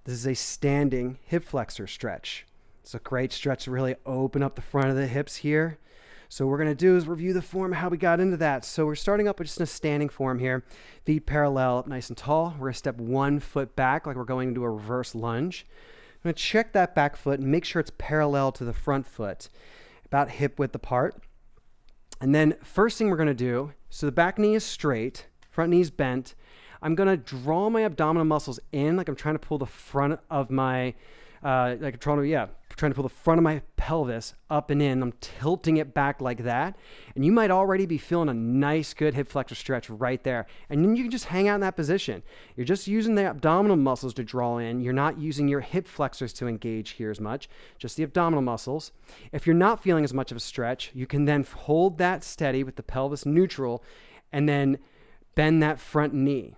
This is a standing hip flexor stretch. It's a great stretch to really open up the front of the hips here. So what we're going to do is review the form, how we got into that. So we're starting up with just a standing form here. Feet parallel, up nice and tall. We're going to step 1 foot back like we're going into a reverse lunge. I'm going to check that back foot and make sure it's parallel to the front foot, about hip width apart. And then first thing we're going to do, so the back knee is straight, front knee is bent. I'm going to draw my abdominal muscles in like I'm trying to pull the front of my, trying to pull the front of my pelvis up and in. I'm tilting it back like that. And you might already be feeling a nice, good hip flexor stretch right there. And then you can just hang out in that position. You're just using the abdominal muscles to draw in. You're not using your hip flexors to engage here as much, just the abdominal muscles. If you're not feeling as much of a stretch, you can then hold that steady with the pelvis neutral and then bend that front knee.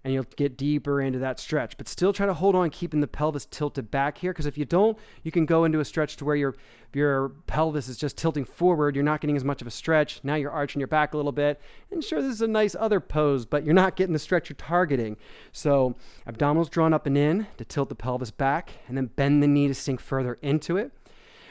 And you'll get deeper into that stretch, but still try to hold on, keeping the pelvis tilted back here, because if you don't, you can go into a stretch to where your pelvis is just tilting forward. You're not getting as much of a stretch. Now you're arching your back a little bit. And sure, this is a nice other pose, but you're not getting the stretch you're targeting. So abdominals drawn up and in to tilt the pelvis back, and then bend the knee to sink further into it.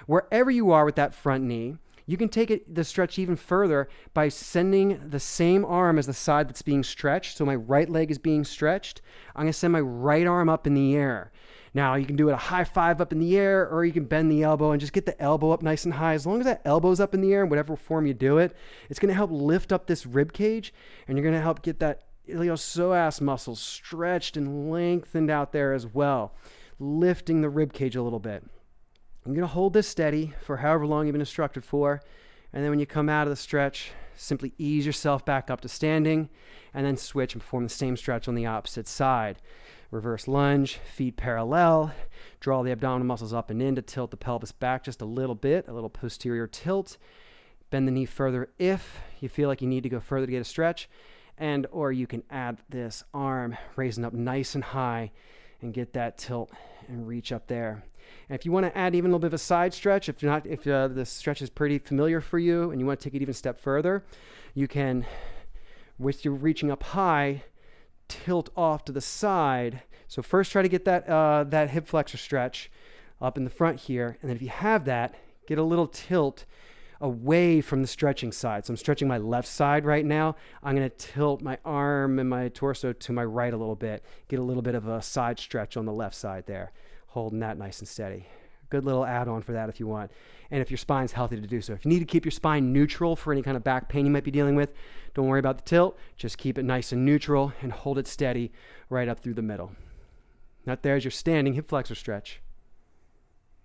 Wherever you are with that front knee, you can take the stretch even further by sending the same arm as the side that's being stretched. So my right leg is being stretched. I'm going to send my right arm up in the air. Now you can do it a high five up in the air, or you can bend the elbow and just get the elbow up nice and high. As long as that elbow's up in the air in whatever form you do it, it's going to help lift up this rib cage, and you're going to help get that iliopsoas muscles stretched and lengthened out there as well, lifting the rib cage a little bit. I'm going to hold this steady for however long you've been instructed for. And then when you come out of the stretch, simply ease yourself back up to standing and then switch and perform the same stretch on the opposite side. Reverse lunge, feet parallel, draw the abdominal muscles up and in to tilt the pelvis back just a little bit, a little posterior tilt. Bend the knee further if you feel like you need to go further to get a stretch. And or you can add this arm, raising up nice and high and get that tilt and reach up there. And if you want to add even a little bit of a side stretch, if the stretch is pretty familiar for you and you want to take it even a step further, you can, with your reaching up high, tilt off to the side. So first try to get that hip flexor stretch up in the front here. And then if you have that, get a little tilt away from the stretching side. So I'm stretching my left side right now. I'm going to tilt my arm and my torso to my right a little bit. Get a little bit of a side stretch on the left side there. Holding that nice and steady. Good little add-on for that if you want. And if your spine's healthy to do so. If you need to keep your spine neutral for any kind of back pain you might be dealing with, don't worry about the tilt. Just keep it nice and neutral and hold it steady right up through the middle. Now there's your standing hip flexor stretch.